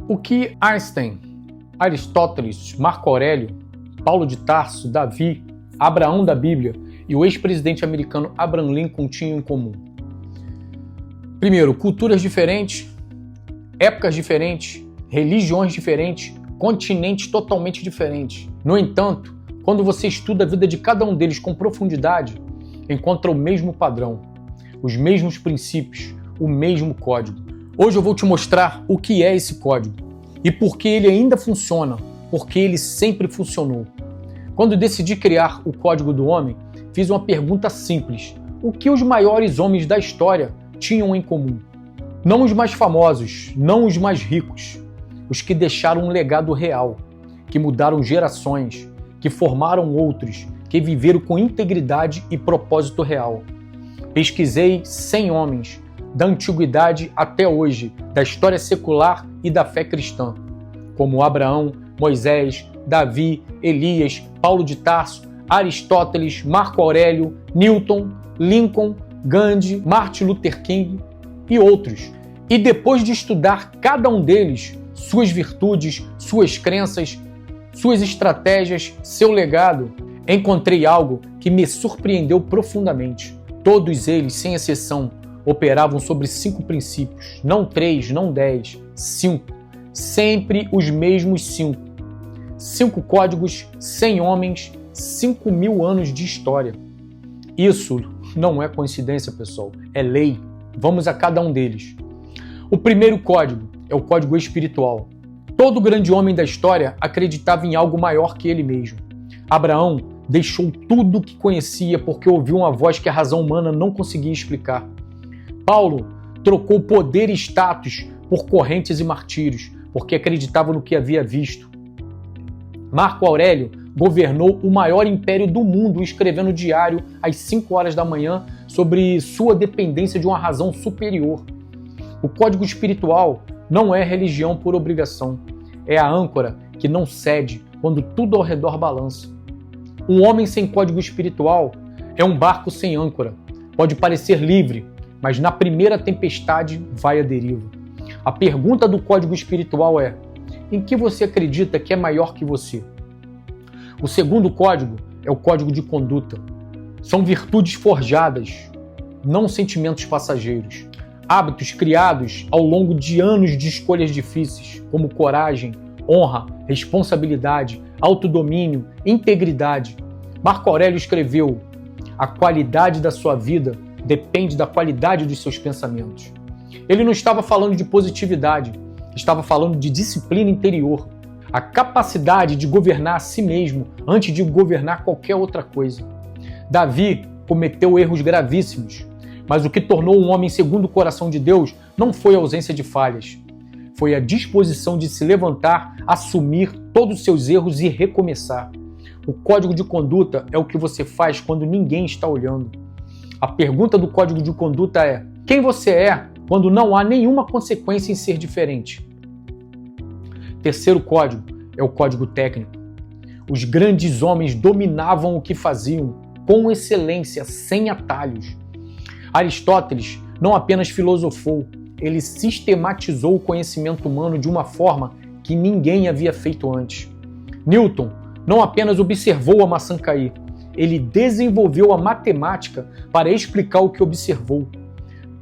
O que Einstein, Aristóteles, Marco Aurélio, Paulo de Tarso, Davi, Abraão da Bíblia e o ex-presidente americano Abraham Lincoln tinham em comum? Primeiro, culturas diferentes, épocas diferentes, religiões diferentes, continentes totalmente diferentes. No entanto, quando você estuda a vida de cada um deles com profundidade, encontra o mesmo padrão, os mesmos princípios, o mesmo código. Hoje eu vou te mostrar o que é esse código e por que ele ainda funciona, porque ele sempre funcionou. Quando decidi criar o Código do Homem, fiz uma pergunta simples: o que os maiores homens da história tinham em comum? Não os mais famosos, não os mais ricos, os que deixaram um legado real, que mudaram gerações, que formaram outros, que viveram com integridade e propósito real. Pesquisei 100 homens, da antiguidade até hoje, da história secular e da fé cristã, como Abraão, Moisés, Davi, Elias, Paulo de Tarso, Aristóteles, Marco Aurélio, Newton, Lincoln, Gandhi, Martin Luther King e outros. E depois de estudar cada um deles, suas virtudes, suas crenças, suas estratégias, seu legado, encontrei algo que me surpreendeu profundamente. Todos eles, sem exceção, operavam sobre 5 princípios, não 3, não 10, 5. Sempre os mesmos 5. 5 códigos, 100 homens, 5.000 anos de história. Isso não é coincidência, pessoal, é lei. Vamos a cada um deles. O primeiro código é o código espiritual. Todo grande homem da história acreditava em algo maior que ele mesmo. Abraão deixou tudo o que conhecia porque ouviu uma voz que a razão humana não conseguia explicar. Paulo trocou poder e status por correntes e martírios, porque acreditava no que havia visto. Marco Aurélio governou o maior império do mundo, escrevendo diário às 5 horas da manhã sobre sua dependência de uma razão superior. O código espiritual não é religião por obrigação, é a âncora que não cede quando tudo ao redor balança. Um homem sem código espiritual é um barco sem âncora. Pode parecer livre, mas na primeira tempestade vai à deriva. A pergunta do código espiritual é: em que você acredita que é maior que você? O segundo código é o código de conduta. São virtudes forjadas, não sentimentos passageiros. Hábitos criados ao longo de anos de escolhas difíceis, como coragem, honra, responsabilidade, autodomínio, integridade. Marco Aurélio escreveu: a qualidade da sua vida depende da qualidade dos seus pensamentos. Ele não estava falando de positividade, estava falando de disciplina interior, a capacidade de governar a si mesmo antes de governar qualquer outra coisa. Davi cometeu erros gravíssimos, mas o que tornou um homem segundo o coração de Deus não foi a ausência de falhas, foi a disposição de se levantar, assumir todos os seus erros e recomeçar. O código de conduta é o que você faz quando ninguém está olhando. A pergunta do código de conduta é: quem você é quando não há nenhuma consequência em ser diferente? Terceiro código é o código técnico. Os grandes homens dominavam o que faziam com excelência, sem atalhos. Aristóteles não apenas filosofou, ele sistematizou o conhecimento humano de uma forma que ninguém havia feito antes. Newton não apenas observou a maçã cair, ele desenvolveu a matemática para explicar o que observou.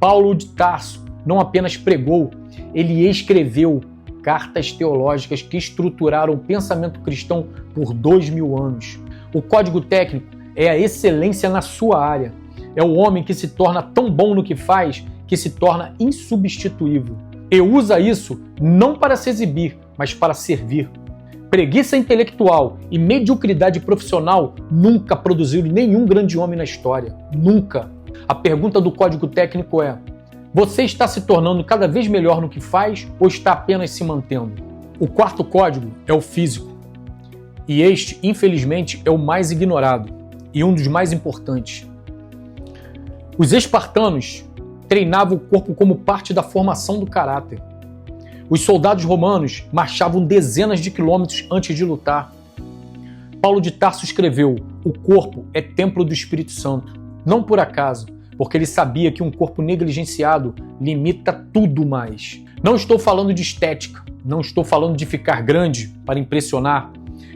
Paulo de Tarso não apenas pregou, ele escreveu cartas teológicas que estruturaram o pensamento cristão por 2000 anos. O código técnico é a excelência na sua área. É o homem que se torna tão bom no que faz que se torna insubstituível. E usa isso não para se exibir, mas para servir. Preguiça intelectual e mediocridade profissional nunca produziram nenhum grande homem na história. Nunca. A pergunta do código técnico é: você está se tornando cada vez melhor no que faz ou está apenas se mantendo? O quarto código é o físico. E este, infelizmente, é o mais ignorado e um dos mais importantes. Os espartanos treinavam o corpo como parte da formação do caráter. Os soldados romanos marchavam dezenas de quilômetros antes de lutar. Paulo de Tarso escreveu: o corpo é templo do Espírito Santo. Não por acaso, porque ele sabia que um corpo negligenciado limita tudo mais. Não estou falando de estética, não estou falando de ficar grande para impressionar,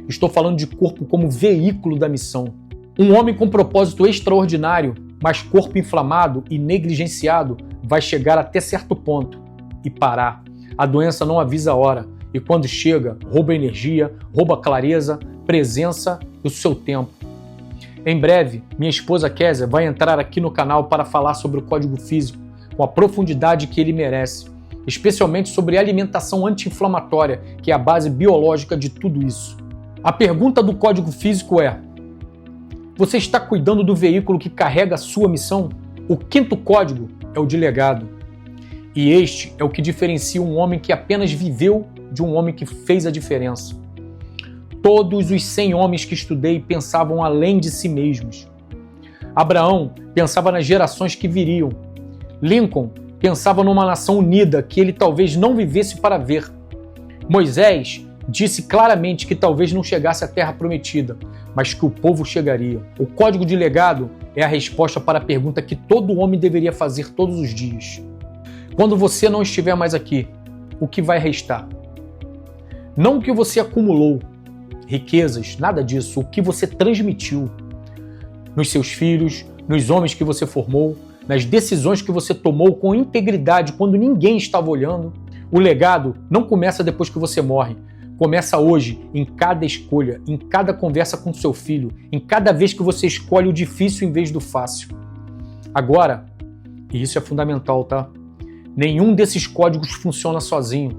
estou falando de corpo como veículo da missão. Um homem com propósito extraordinário, mas corpo inflamado e negligenciado, vai chegar até certo ponto e parar. A doença não avisa a hora, e quando chega, rouba energia, rouba clareza, presença e o seu tempo. Em breve, minha esposa Kézia vai entrar aqui no canal para falar sobre o código físico, com a profundidade que ele merece, especialmente sobre alimentação anti-inflamatória, que é a base biológica de tudo isso. A pergunta do código físico é: você está cuidando do veículo que carrega a sua missão? O quinto código é o de legado. E este é o que diferencia um homem que apenas viveu de um homem que fez a diferença. Todos os 100 homens que estudei pensavam além de si mesmos. Abraão pensava nas gerações que viriam. Lincoln pensava numa nação unida que ele talvez não vivesse para ver. Moisés disse claramente que talvez não chegasse à Terra Prometida, mas que o povo chegaria. O código de legado é a resposta para a pergunta que todo homem deveria fazer todos os dias. Quando você não estiver mais aqui, o que vai restar? Não o que você acumulou, riquezas, nada disso, o que você transmitiu nos seus filhos, nos homens que você formou, nas decisões que você tomou com integridade quando ninguém estava olhando. O legado não começa depois que você morre. Começa hoje, em cada escolha, em cada conversa com seu filho, em cada vez que você escolhe o difícil em vez do fácil. Agora, e isso é fundamental, tá? Nenhum desses códigos funciona sozinho.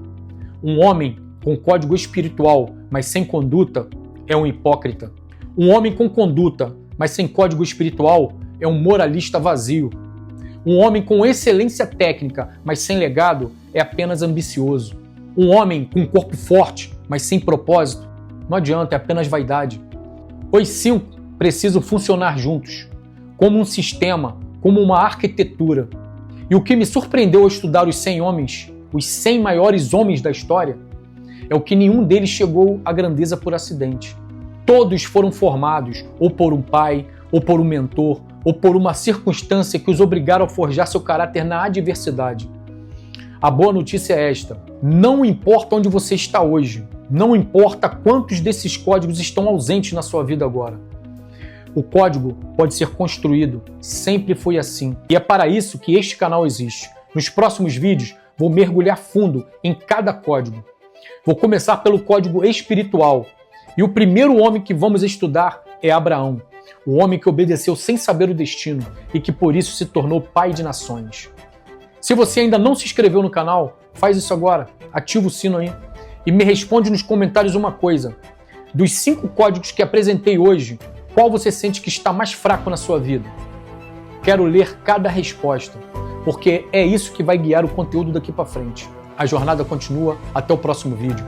Um homem com código espiritual, mas sem conduta, é um hipócrita. Um homem com conduta, mas sem código espiritual, é um moralista vazio. Um homem com excelência técnica, mas sem legado, é apenas ambicioso. Um homem com corpo forte, mas sem propósito, não adianta, é apenas vaidade. Os 5 precisam funcionar juntos, como um sistema, como uma arquitetura. E o que me surpreendeu ao estudar os 100 homens, os 100 maiores homens da história, é o que nenhum deles chegou à grandeza por acidente. Todos foram formados ou por um pai, ou por um mentor, ou por uma circunstância que os obrigaram a forjar seu caráter na adversidade. A boa notícia é esta: não importa onde você está hoje, não importa quantos desses códigos estão ausentes na sua vida agora. O código pode ser construído, sempre foi assim. E é para isso que este canal existe. Nos próximos vídeos, vou mergulhar fundo em cada código. Vou começar pelo código espiritual. E o primeiro homem que vamos estudar é Abraão, o homem que obedeceu sem saber o destino e que por isso se tornou pai de nações. Se você ainda não se inscreveu no canal, faz isso agora, ativa o sino aí e me responde nos comentários uma coisa: dos 5 códigos que apresentei hoje, qual você sente que está mais fraco na sua vida? Quero ler cada resposta, porque é isso que vai guiar o conteúdo daqui para frente. A jornada continua, até o próximo vídeo.